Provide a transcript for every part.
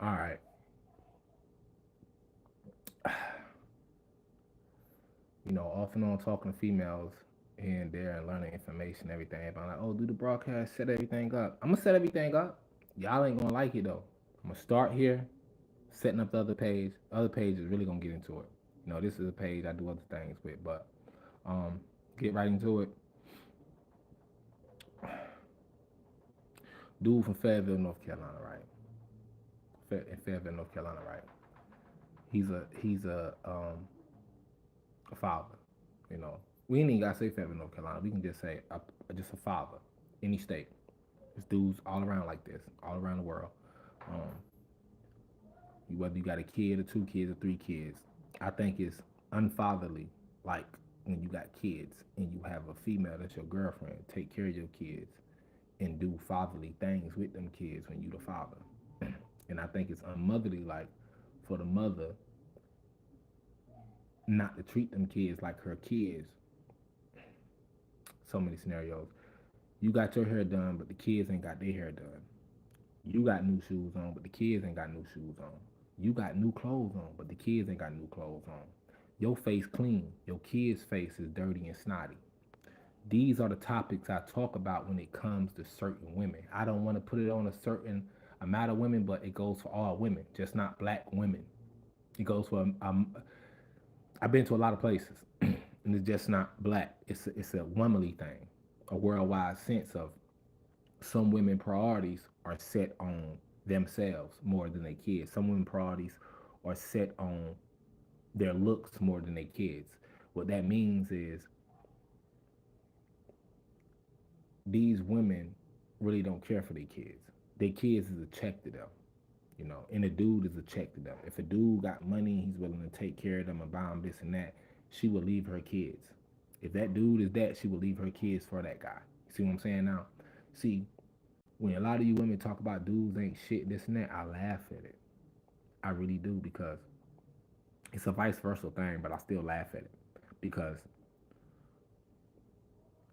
All right. Off and on talking to females here and there and learning information, everything. But I'm like, oh, do the broadcast, set everything up. I'm gonna set everything up. Y'all ain't gonna like it though. I'm gonna start here, setting up the other page. Other page is really gonna get into it. This is a page I do other things with, but um, get right into it. Dude from Fayetteville, North Carolina, right? In Fayetteville, North Carolina, right? He's a father. You know, we ain't even gotta say Fayetteville, North Carolina. We can just say just a father, any state. There's dudes all around like this, all around the world. Um, whether you got a kid or two kids or three kids, I think it's unfatherly. Like when you got kids and you have a female that's your girlfriend, take care of your kids and do fatherly things with them kids when you the father. And I think it's unmotherly, like for the mother not to treat them kids like her kids. So many scenarios. You got your hair done, but the kids ain't got their hair done. You got new shoes on, but the kids ain't got new shoes on. You got new clothes on, but the kids ain't got new clothes on. Your face clean, your kid's face is dirty and snotty. These are the topics I talk about when it comes to certain women. I don't want to put it on a certain amount of women, but it goes for all women, just not black women. It goes for I've been to a lot of places, and it's just not black. It's a womanly thing, a worldwide sense of some women priorities are set on themselves more than their kids. Some women priorities are set on their looks more than their kids. What that means is these women really don't care for their kids. Their kids is a check to them, and a dude is a check to them. If a dude got money, he's willing to take care of them and buy them this and that, she will leave her kids. If that dude is that, she will leave her kids for that guy. You see what I'm saying now? See, when a lot of you women talk about dudes ain't shit, this and that, I laugh at it. I really do because it's a vice versa thing, but I still laugh at it because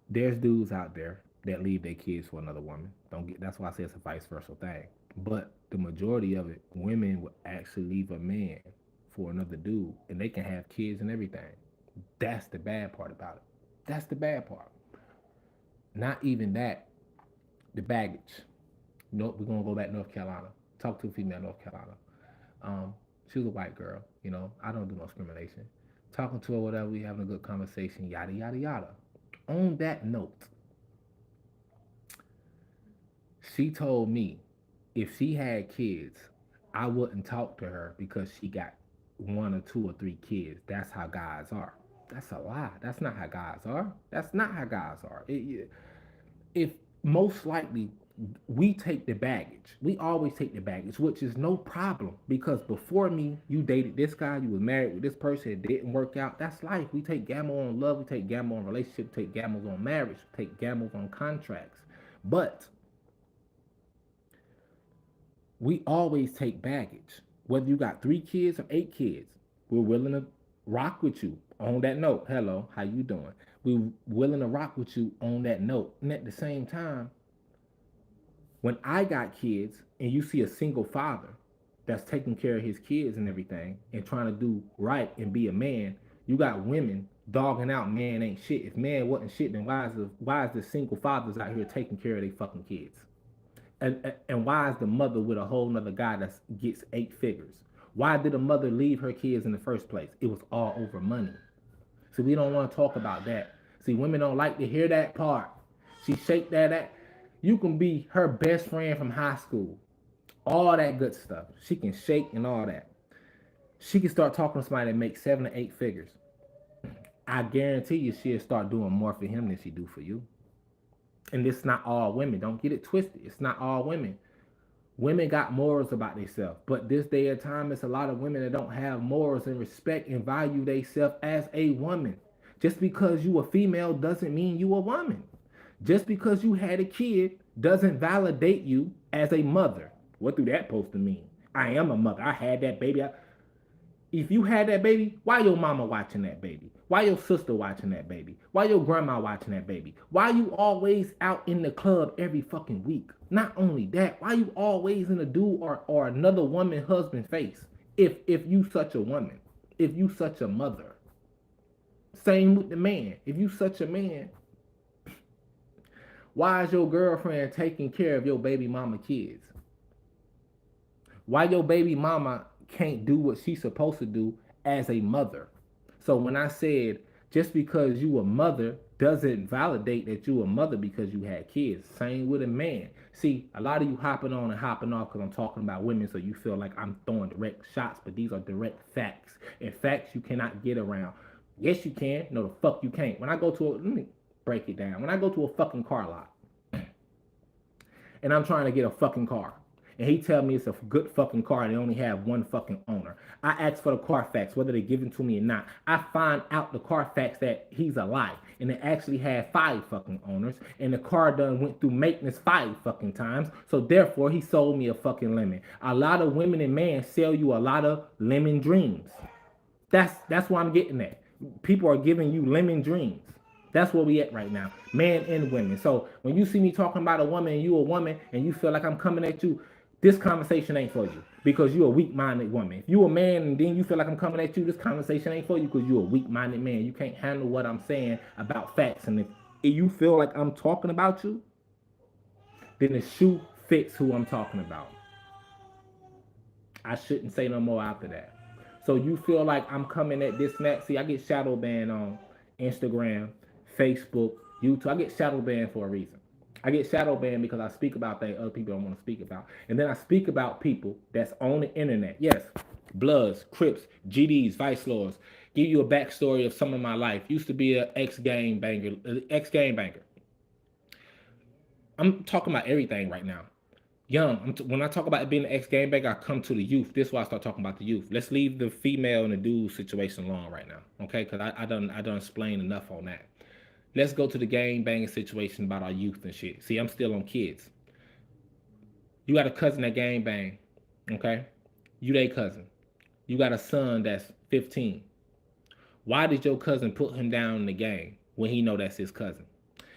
there's dudes out there that leave their kids for another woman. Don't get that's why I say it's a vice versa thing. But the majority of it, women will actually leave a man for another dude, and they can have kids and everything. That's the bad part about it. That's the bad part. Not even that, the baggage. No, we're gonna go back to North Carolina. Talk to a female in North Carolina. She was a white girl. I don't do no discrimination. Talking to her, whatever, we having a good conversation, yada yada yada. On that note, she told me if she had kids, I wouldn't talk to her because she got one or two or three kids. That's how guys are. That's a lie. That's not how guys are. That's not how guys are. If most likely we take the baggage. We always take the baggage, which is no problem because before me, you dated this guy, you was married with this person, it didn't work out. That's life. We take gamble on love, we take gamble on relationship, we take gambles on marriage, we take gambles on contracts. But we always take baggage. Whether you got 3 kids or 8 kids, we're willing to rock with you on that note. Hello, how you doing? We're willing to rock with you on that note. And at the same time, when I got kids and you see a single father that's taking care of his kids and everything and trying to do right and be a man, you got women dogging out man ain't shit. If man wasn't shit, then why is the single fathers out here taking care of their fucking kids? And why is the mother with a whole nother guy that gets 8 figures? Why did the mother leave her kids in the first place? It was all over money. So we don't want to talk about that. See, women don't like to hear that part. She shake that. You can be her best friend from high school. All that good stuff. She can shake and all that. She can start talking to somebody that makes 7 or 8 figures. I guarantee you she'll start doing more for him than she do for you. And it's not all women. Don't get it twisted. It's not all women. Women got morals about themselves. But this day and time, it's a lot of women that don't have morals and respect and value themselves as a woman. Just because you a female doesn't mean you a woman. Just because you had a kid doesn't validate you as a mother. What do that supposed to mean? I am a mother. I had that baby. If you had that baby, why your mama watching that baby? Why your sister watching that baby? Why your grandma watching that baby? Why you always out in the club every fucking week? Not only that, why you always in a dude or another woman husband face? If you such a woman, if you such a mother. Same with the man. If you such a man, why is your girlfriend taking care of your baby mama kids? Why your baby mama can't do what she's supposed to do as a mother? So when I said just because you a mother doesn't validate that you a mother because you had kids. Same with a man. See, a lot of you hopping on and hopping off because I'm talking about women, so you feel like I'm throwing direct shots, but these are direct facts. And facts you cannot get around. Yes, you can. No, the fuck you can't. When I go to let me break it down. When I go to a fucking car lot and I'm trying to get a fucking car, and he tell me it's a good fucking car and they only have one fucking owner. I ask for the Carfax, whether they give it to me or not. I find out the Carfax that he's a lie, and it actually had 5 fucking owners, and the car done went through maintenance 5 fucking times, so therefore he sold me a fucking lemon. A lot of women and men sell you a lot of lemon dreams. That's what I'm getting at. People are giving you lemon dreams. That's where we at right now, men and women. So when you see me talking about a woman and you a woman and you feel like I'm coming at you, this conversation ain't for you because you're a weak-minded woman. If you a man and then you feel like I'm coming at you, this conversation ain't for you because you're a weak-minded man. You can't handle what I'm saying about facts. And if you feel like I'm talking about you, then the shoe fits who I'm talking about. I shouldn't say no more after that. So you feel like I'm coming at this next. See, I get shadow banned on Instagram, Facebook, YouTube. I get shadow banned for a reason. I get shadow banned because I speak about things other people don't want to speak about. And then I speak about people that's on the internet. Yes, Bloods, Crips, GDs, Vice Lords. Give you a backstory of some of my life. Used to be an ex-game banger. I'm talking about everything right now. Young. When I talk about being an ex-game banger, I come to the youth. This is why I start talking about the youth. Let's leave the female and the dude situation alone right now, okay? Because I done explained enough on that. Let's go to the game banging situation about our youth and shit. See, I'm still on kids. You got a cousin that game bang, okay? You they cousin. You got a son that's 15. Why did your cousin put him down in the game when he know that's his cousin?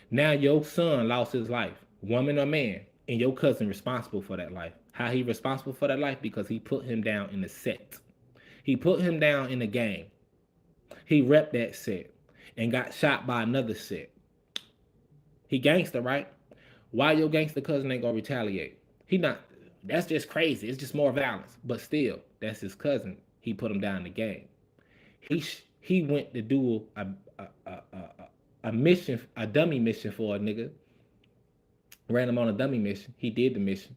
Now your son lost his life, woman or man, and your cousin responsible for that life. How he responsible for that life? Because he put him down in the set. He put him down in the game. He repped that set and got shot by another set. He gangster, right? Why your gangster cousin ain't gonna retaliate? He not. That's just crazy. It's just more violence. But still, that's his cousin. He put him down in the game. He went to do a mission, a dummy mission for a nigga. Ran him on a dummy mission. He did the mission,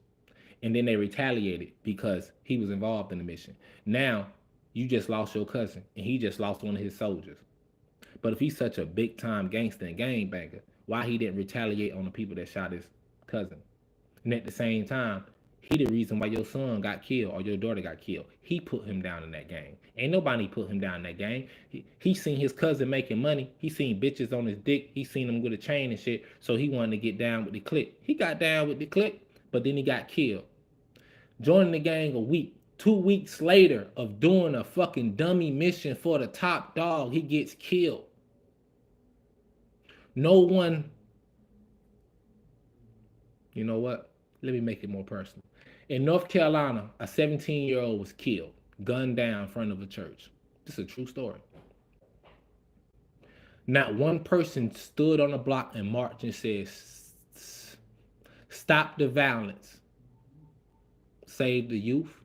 and then they retaliated because he was involved in the mission. Now you just lost your cousin, and he just lost one of his soldiers. But if he's such a big time gangster and gangbanger, why he didn't retaliate on the people that shot his cousin? And at the same time, he the reason why your son got killed or your daughter got killed. He put him down in that game. Ain't nobody put him down in that game. He seen his cousin making money. He seen bitches on his dick. He seen him with a chain and shit. So he wanted to get down with the clique. He got down with the clique, but then he got killed. Joining the gang a week. 2 weeks later of doing a fucking dummy mission for the top dog, he gets killed. No one, you know what? Let me make it more personal. In North Carolina, a 17-year-old was killed, gunned down in front of a church. This is a true story. Not one person stood on the block and marched and said, stop the violence, save the youth.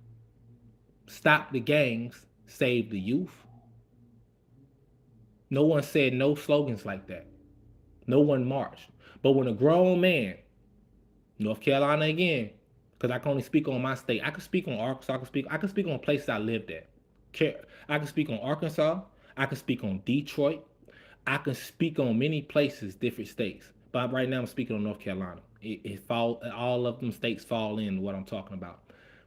Stop the gangs, save the youth. No one said no slogans like that. No one marched. But when a grown man, North Carolina again, because I can only speak on my state. I can speak on Arkansas. I can speak on places I lived at. I can speak on Arkansas. I can speak on Detroit. I can speak on many places, different states. But right now I'm speaking on North Carolina. All of them states fall in what I'm talking about.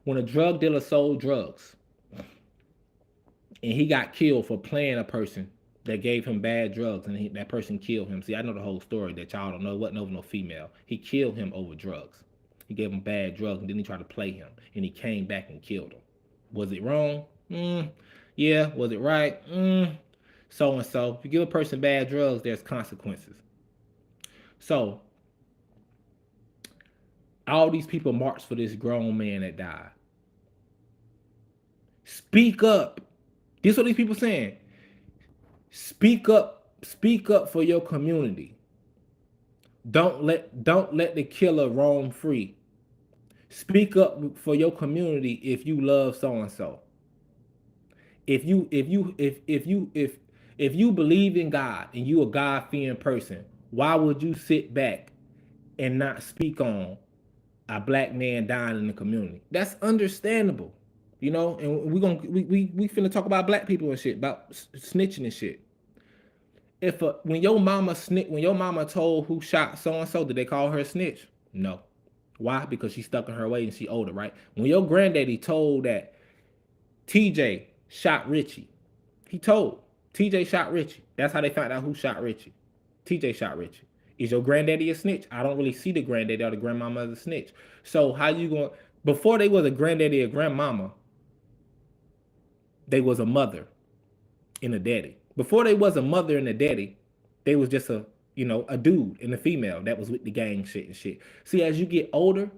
When a drug dealer sold drugs and he got killed for playing a person that gave him bad drugs and that person killed him. See, I know the whole story that y'all don't know. It wasn't over no female. He killed him over drugs. He gave him bad drugs and then he tried to play him and he came back and killed him. Was it wrong? Yeah, was it right? So and so. If you give a person bad drugs, there's consequences. So all these people marched for this grown man that died. Speak up. This is what these people saying. Speak up. Speak up for your community. Don't let the killer roam free. Speak up for your community if you love so and so. If you believe in God and you a God fearing person, why would you sit back and not speak on a black man dying in the community? That's understandable, you know. And we finna talk about black people and shit, about snitching and shit. If when your mama told who shot so and so, did they call her a snitch? No. Why? Because she stuck in her way and she older, right? When your granddaddy told that TJ shot Richie, he told TJ shot Richie. That's how they found out who shot Richie. TJ shot Richie. Is your granddaddy a snitch? I don't really see the granddaddy or the grandmama as a snitch. So how you going? Before they was a granddaddy or grandmama, they was a mother and a daddy. Before they was a mother and a daddy, they was just a dude and a female that was with the gang shit and shit. See, as you get older,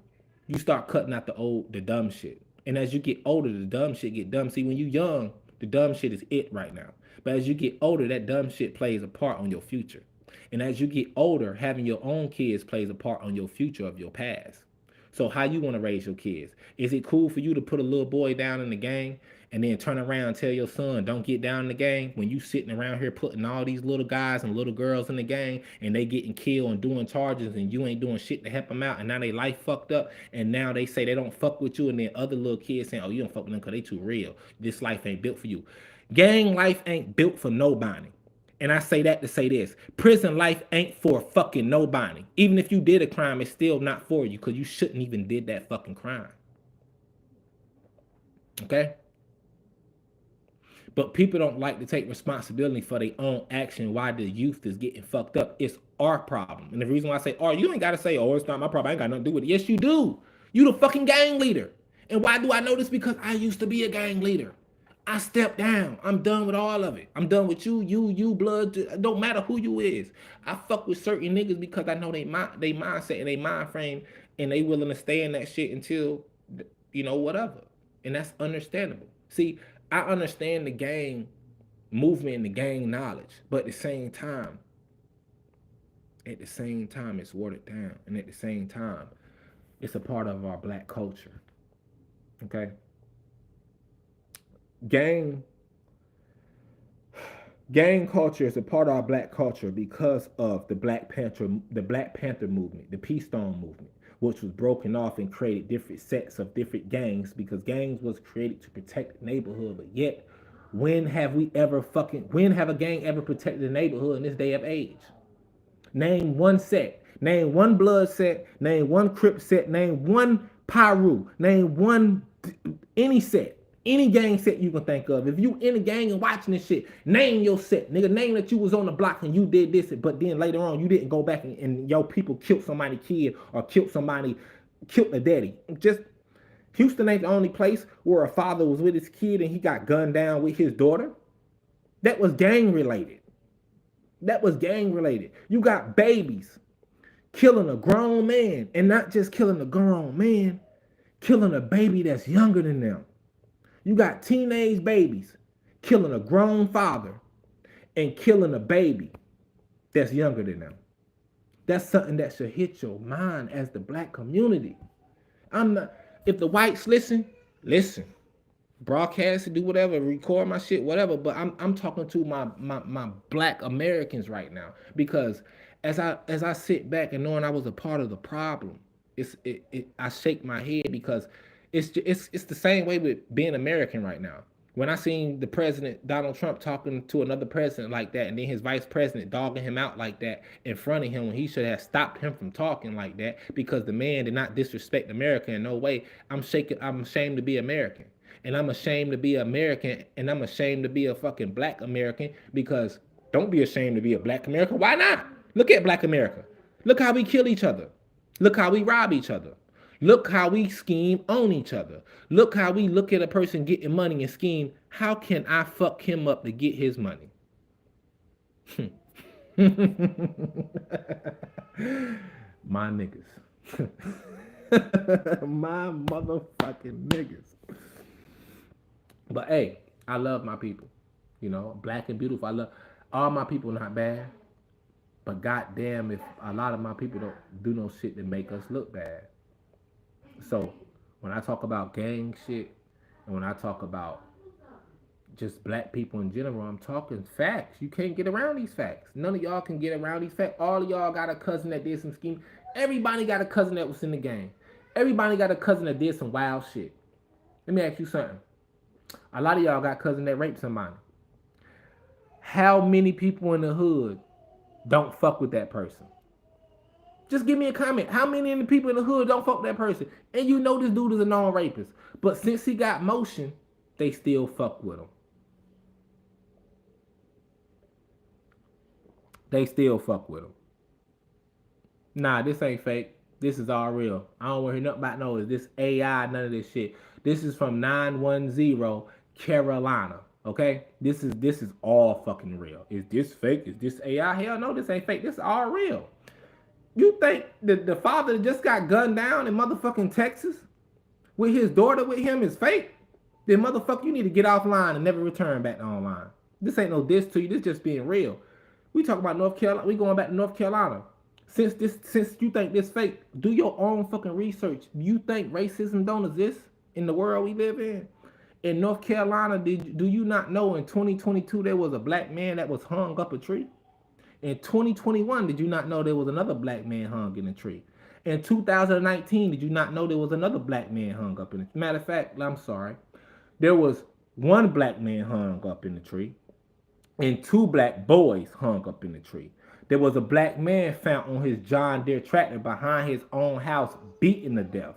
you start cutting out the dumb shit. And as you get older, the dumb shit get dumb. See, when you young, the dumb shit is it right now. But as you get older, that dumb shit plays a part on your future. And as you get older, having your own kids plays a part on your future of your past. So how you want to raise your kids? Is it cool for you to put a little boy down in the gang and then turn around and tell your son, don't get down in the gang, when you sitting around here putting all these little guys and little girls in the gang and they getting killed and doing charges and you ain't doing shit to help them out and now they life fucked up and now they say they don't fuck with you and then other little kids saying, oh, you don't fuck with them because they too real. This life ain't built for you. Gang life ain't built for nobody. And I say that to say this. Prison life ain't for fucking nobody. Even if you did a crime, it's still not for you because you shouldn't even did that fucking crime. Okay? But people don't like to take responsibility for their own action why the youth is getting fucked up. It's our problem. And the reason why I say, you ain't got to say, it's not my problem. I ain't got nothing to do with it. Yes, you do. You the fucking gang leader. And why do I know this? Because I used to be a gang leader. I stepped down. I'm done with all of it. I'm done with you, blood. It don't matter who you is. I fuck with certain niggas because I know they mindset and they mind frame and they willing to stay in that shit until, whatever. And that's understandable. See, I understand the gang movement and the gang knowledge, but at the same time, it's watered down. And at the same time, it's a part of our black culture. Okay? Gang culture is a part of our black culture because of the Black Panther movement, the Peace Stone movement, which was broken off and created different sets of different gangs because gangs was created to protect the neighborhood. But yet, when have a gang ever protected the neighborhood in this day of age? Name one set. Name one blood set. Name one Crip set. Name one Pyru. Name one any set. Any gang set you can think of. If you in a gang and watching this shit, name your set. Nigga, name that you was on the block and you did this, but then later on you didn't go back and your people killed somebody's kid or killed a daddy. Just Houston ain't the only place where a father was with his kid and he got gunned down with his daughter. That was gang related. You got babies killing a grown man, and not just killing a grown man, killing a baby that's younger than them. You got teenage babies killing a grown father and killing a baby that's younger than them. That's something that should hit your mind as the black community. If the whites listen, broadcast and do whatever, record my shit, whatever. But I'm talking to my black Americans right now because as I sit back and knowing I was a part of the problem, I shake my head because it's the same way with being American right now. When I seen the president, Donald Trump, talking to another president like that, and then his vice president dogging him out like that in front of him when he should have stopped him from talking like that because the man did not disrespect America in no way, I'm ashamed to be American. And I'm ashamed to be American, and I'm ashamed to be a fucking black American because don't be ashamed to be a black American. Why not? Look at black America. Look how we kill each other. Look how we rob each other. Look how we scheme on each other. Look how we look at a person getting money and scheme, how can I fuck him up to get his money? My niggas. My motherfucking niggas. But hey, I love my people. You know, black and beautiful. I love all my people, not bad. But goddamn, if a lot of my people don't do no shit to make us look bad. So when I talk about gang shit and when I talk about just black people in general, I'm talking facts. You can't get around these facts. None of y'all can get around these facts. All of y'all got a cousin that did some scheme. Everybody got a cousin that was in the game. Everybody got a cousin that did some wild shit. Let me ask you something. A lot of y'all got cousin that raped somebody. How many people in the hood don't fuck with that person? Just give me a comment. How many of the people in the hood don't fuck with that person? And you know this dude is a known rapist. But since he got motion, they still fuck with him. They still fuck with him. Nah, this ain't fake. This is all real. I don't want to hear nothing about no, is this AI, none of this shit. This is from 910 Carolina. Okay? This is all fucking real. Is this fake? Is this AI? Hell no, this ain't fake. This is all real. You think the father that just got gunned down in motherfucking Texas with his daughter with him is fake? Then motherfucker, you need to get offline and never return back to online. This ain't no diss to you. This just being real. We talk about North Carolina. We going back to North Carolina. Since you think this fake, do your own fucking research. You think racism don't exist in the world we live in? In North Carolina, do you not know in 2022 there was a black man that was hung up a tree? In 2021, did you not know there was another black man hung in a tree? In 2019, did you not know there was another black man hung up in a tree? Matter of fact, I'm sorry. There was one black man hung up in the tree and two black boys hung up in the tree. There was a black man found on his John Deere tractor behind his own house, beaten to death,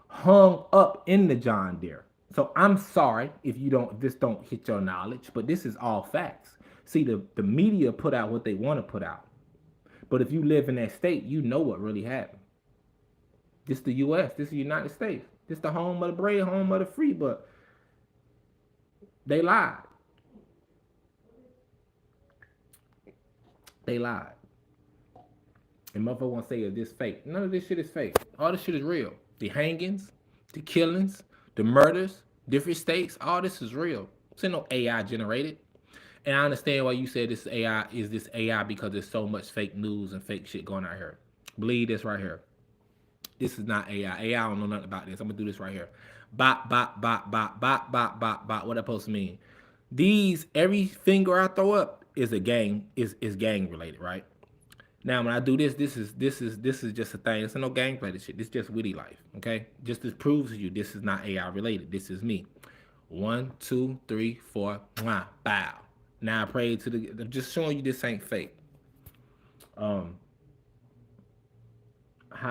hung up in the John Deere. So I'm sorry if this don't hit your knowledge, but this is all facts. See, the media put out what they want to put out. But if you live in that state, you know what really happened. This is the U.S. This is the United States. This is the home of the brave, home of the free, but they lied. They lied. And motherfucker want to say, is this fake? None of this shit is fake. All this shit is real. The hangings, the killings, the murders, different states, all this is real. It's no AI generated. And I understand why you said this AI is this AI because there's so much fake news and fake shit going out here. Believe this right here. This is not AI. AI don't know nothing about this. I'm gonna do this right here. Bop, bop, bop, bop, bop, bop, bop, bop. What that supposed to mean? These, every finger I throw up is a gang, is gang related, right? Now when I do this, this is just a thing. It's no gang related shit. This is just witty life. Okay? Just this proves to you this is not AI related. This is me. 1, 2, 3, 4, mwah, bow. Now I pray to the, I'm just showing you this ain't fake. How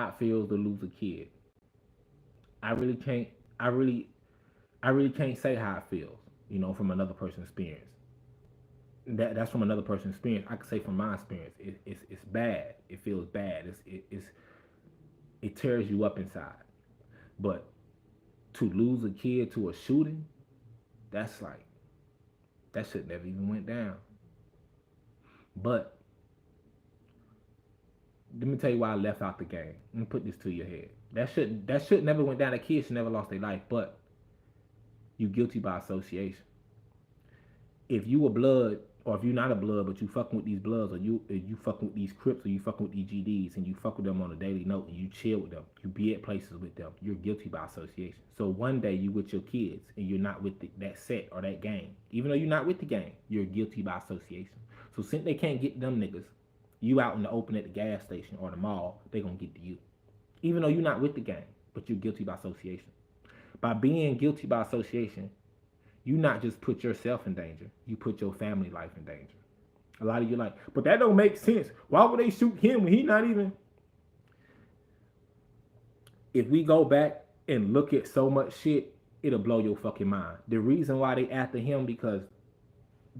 it feels to lose a kid. I really can't, I really can't say how it feels, you know, from another person's experience. That's from another person's experience. I can say from my experience, it's bad. It feels bad. It tears you up inside. But to lose a kid to a shooting, that's like, that shit never even went down. But let me tell you why I left out the game. Let me put this to your head. That shit never went down. The kids should never lost their life, but you guilty by association. If you a blood, or if you're not a blood, but you fucking with these bloods, or you fucking with these Crips, or you fucking with these GDs, and you fuck with them on a daily note, and you chill with them, you be at places with them, you're guilty by association. So one day you with your kids, and you're not with that set or that gang. Even though you're not with the gang, you're guilty by association. So since they can't get them niggas, you out in the open at the gas station or the mall, they gonna get to you. Even though you're not with the gang, but you're guilty by association. By being guilty by association, you not just put yourself in danger, you put your family life in danger. A lot of you like, but that don't make sense. Why would they shoot him when he not even? If we go back and look at so much shit, it'll blow your fucking mind. The reason why they after him because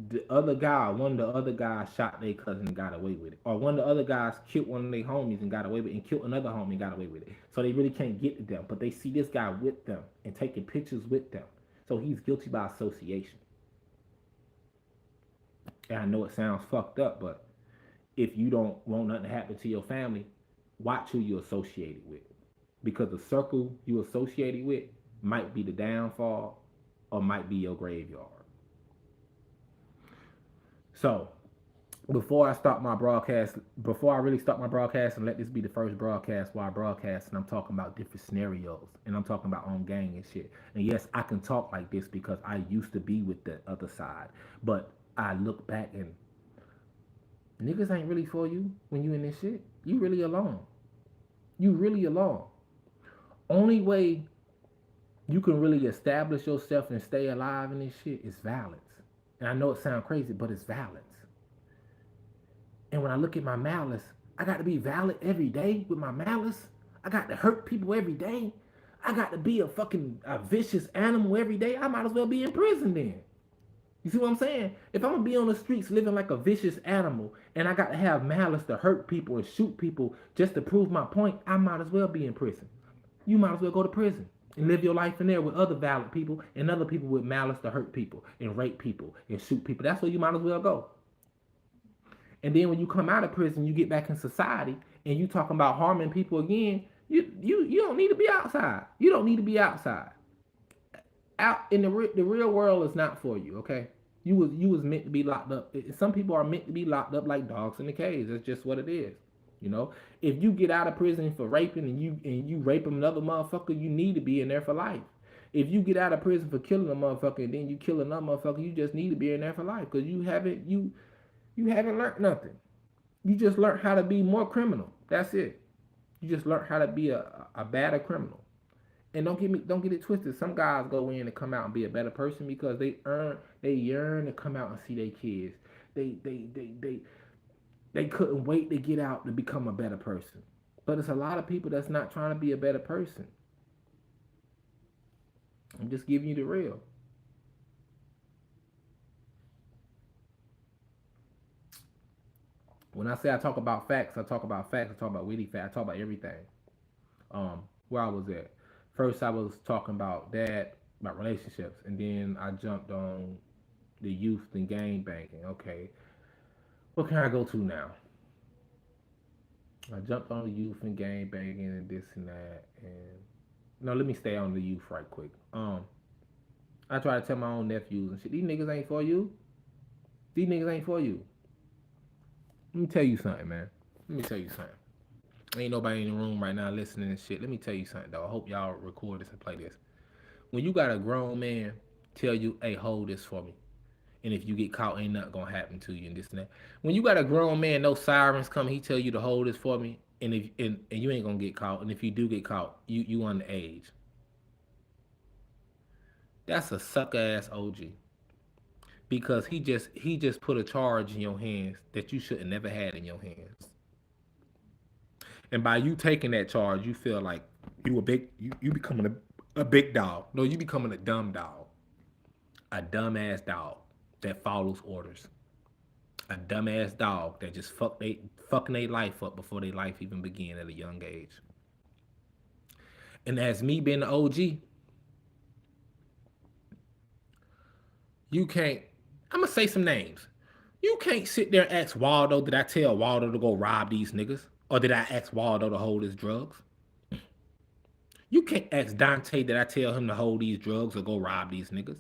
the other guy, one of the other guys shot their cousin and got away with it, or one of the other guys killed one of their homies and got away with it, and killed another homie and got away with it. So they really can't get to them, but they see this guy with them and taking pictures with them. So he's guilty by association. And I know it sounds fucked up, but if you don't want nothing to happen to your family, watch who you associated with, because the circle you associated with might be the downfall or might be your graveyard. So before I really start my broadcast, and let this be the first broadcast where I broadcast, and I'm talking about different scenarios, and I'm talking about on gang and shit. And yes, I can talk like this because I used to be with the other side, but I look back and niggas ain't really for you when you in this shit. You really alone. You really alone. Only way you can really establish yourself and stay alive in this shit is violence. And I know it sounds crazy, but it's violence. And when I look at my malice, I got to be violent every day with my malice. I got to hurt people every day. I got to be a vicious animal every day. I might as well be in prison then. You see what I'm saying? If I'm gonna be on the streets living like a vicious animal and I got to have malice to hurt people and shoot people just to prove my point, I might as well be in prison. You might as well go to prison and live your life in there with other violent people and other people with malice to hurt people and rape people and shoot people. That's where you might as well go. And then when you come out of prison, you get back in society and you talking about harming people again, you don't need to be outside. You don't need to be outside. Out in the real world is not for you, okay? You was meant to be locked up. Some people are meant to be locked up like dogs in the cage. That's just what it is. You know, if you get out of prison for raping and you rape another motherfucker, you need to be in there for life. If you get out of prison for killing a motherfucker and then you kill another motherfucker, you just need to be in there for life because you haven't learned nothing. You just learned how to be more criminal. That's it. You just learned how to be a better criminal. And don't get it twisted. Some guys go in and come out and be a better person because they yearn to come out and see their kids. They couldn't wait to get out to become a better person. But it's a lot of people that's not trying to be a better person. I'm just giving you the real. When I say I talk about facts, I talk about facts. I talk about witty facts. I talk about everything. Where I was at. First, I was talking about that, about relationships, and then I jumped on the youth and gang banking. Okay, what can I go to now? I jumped on the youth and gang banking and this and that, and no, let me stay on the youth right quick. I try to tell my own nephews and shit. These niggas ain't for you. These niggas ain't for you. Let me tell you something, man. Let me tell you something. Ain't nobody in the room right now listening and shit. Let me tell you something, though. I hope y'all record this and play this. When you got a grown man tell you, hey, hold this for me. And if you get caught, ain't nothing gonna happen to you and this and that. When you got a grown man, no sirens come, he tell you to hold this for me, and if and you ain't gonna get caught. And if you do get caught, you underage. That's a suck ass OG. Because he just put a charge in your hands that you should have never had in your hands. And by you taking that charge, you feel like you becoming a big dog. No, you becoming a dumb dog. A dumbass dog that follows orders. A dumbass dog that just fucking their life up before their life even begin at a young age. And as me being the OG, you can't. I'm gonna say some names. You can't sit there and ask Waldo, did I tell Waldo to go rob these niggas? Or did I ask Waldo to hold his drugs? You can't ask Dante, did I tell him to hold these drugs or go rob these niggas?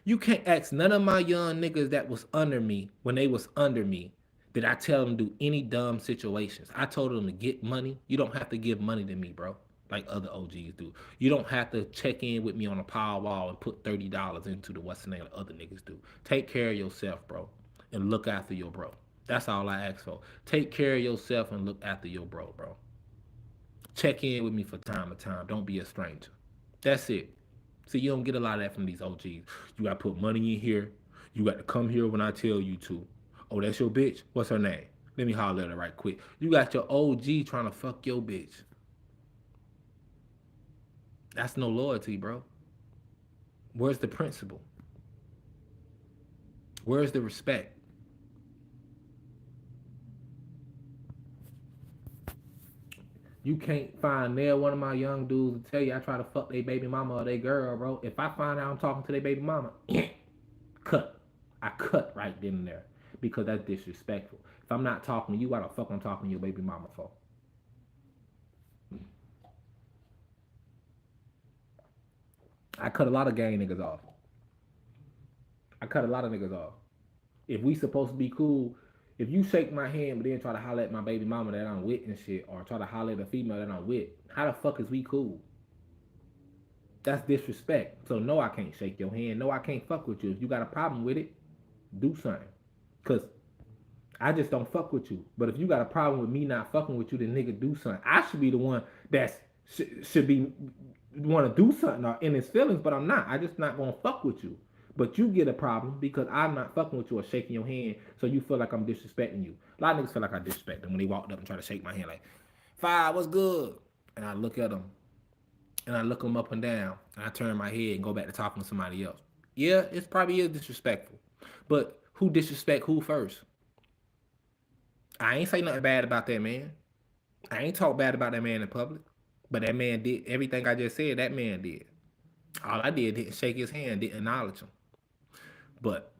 You can't ask none of my young niggas that was under me when they was under me. Did I tell them to do any dumb situations? I told them to get money. You don't have to give money to me, bro, like other OGs do. You don't have to check in with me on a power wall and put $30 into the what's the name like other niggas do. Take care of yourself, bro, and look after your bro. That's all I ask for. Take care of yourself and look after your bro. Check in with me for time to time. Don't be a stranger. That's it. See, you don't get a lot of that from these OGs. You got to put money in here. You got to come here when I tell you to. Oh, that's your bitch? What's her name? Let me holler at her right quick. You got your OG trying to fuck your bitch. That's no loyalty, bro. Where's the principle? Where's the respect? You can't find nail one of my young dudes to tell you I try to fuck their baby mama or their girl, bro. If I find out I'm talking to their baby mama, cut. I cut right then and there because that's disrespectful. If I'm not talking to you, why the fuck I'm talking to your baby mama for? I cut a lot of gang niggas off. I cut a lot of niggas off. If we supposed to be cool, if you shake my hand but then try to holler at my baby mama that I'm with and shit, or try to holler at a female that I'm with, how the fuck is we cool? That's disrespect. So no, I can't shake your hand. No, I can't fuck with you. If you got a problem with it, do something. Cause I just don't fuck with you. But if you got a problem with me not fucking with you, then nigga do something. I should be the one that should be want to do something or in his feelings, but I'm not. I just not gonna fuck with you. But you get a problem because I'm not fucking with you or shaking your hand, so you feel like I'm disrespecting you. A lot of niggas feel like I disrespect them when they walked up and try to shake my hand, like, "Five, what's good?" And I look at them, and I look them up and down, and I turn my head and go back to talking to somebody else. Yeah, it's probably is disrespectful, but who disrespect who first? I ain't say nothing bad about that man. I ain't talk bad about that man in public. But that man did everything I just said, that man did. All I didn't shake his hand, didn't acknowledge him. But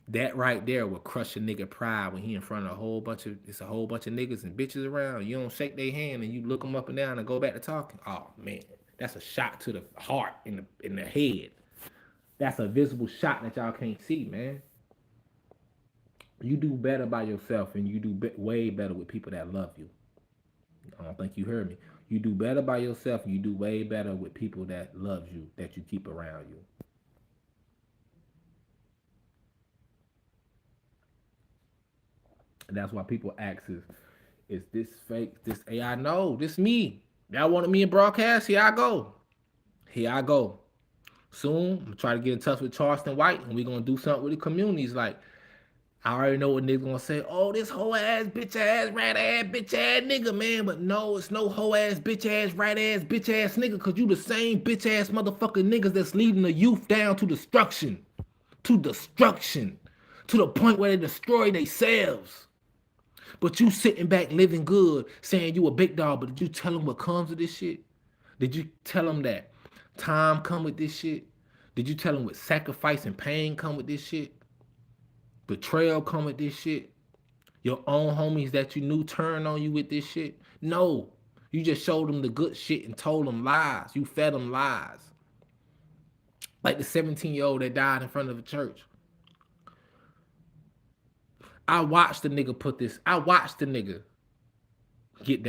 that right there will crush a nigga pride when he in front of a whole bunch of niggas and bitches around. You don't shake their hand and you look them up and down and go back to talking. Oh man, that's a shot to the heart in the head. That's a visible shot that y'all can't see, man. You do better by yourself and you do way better with people that love you. I don't think you heard me. You do better by yourself and you do way better with people that love you, that you keep around you. And that's why people ask is this fake? This AI? No, this me. Y'all wanted me in broadcast? Here I go. Here I go. Soon, I'm gonna try to get in touch with Charleston White and we're gonna do something with the communities. Like, I already know what niggas gonna say. Oh, this hoe ass, bitch ass, rat ass, bitch ass nigga, man. But no, it's no hoe ass, bitch ass, rat ass, bitch ass nigga. Cause you the same bitch ass motherfucking niggas that's leading the youth down to destruction. To destruction. To the point where they destroy themselves. But you sitting back living good, saying you a big dog, but did you tell them what comes with this shit? Did you tell them that time come with this shit? Did you tell them what sacrifice and pain come with this shit? Betrayal come with this shit? Your own homies that you knew turned on you with this shit? No. You just showed them the good shit and told them lies. You fed them lies. Like the 17-year-old that died in front of a church. I watched the nigga get down.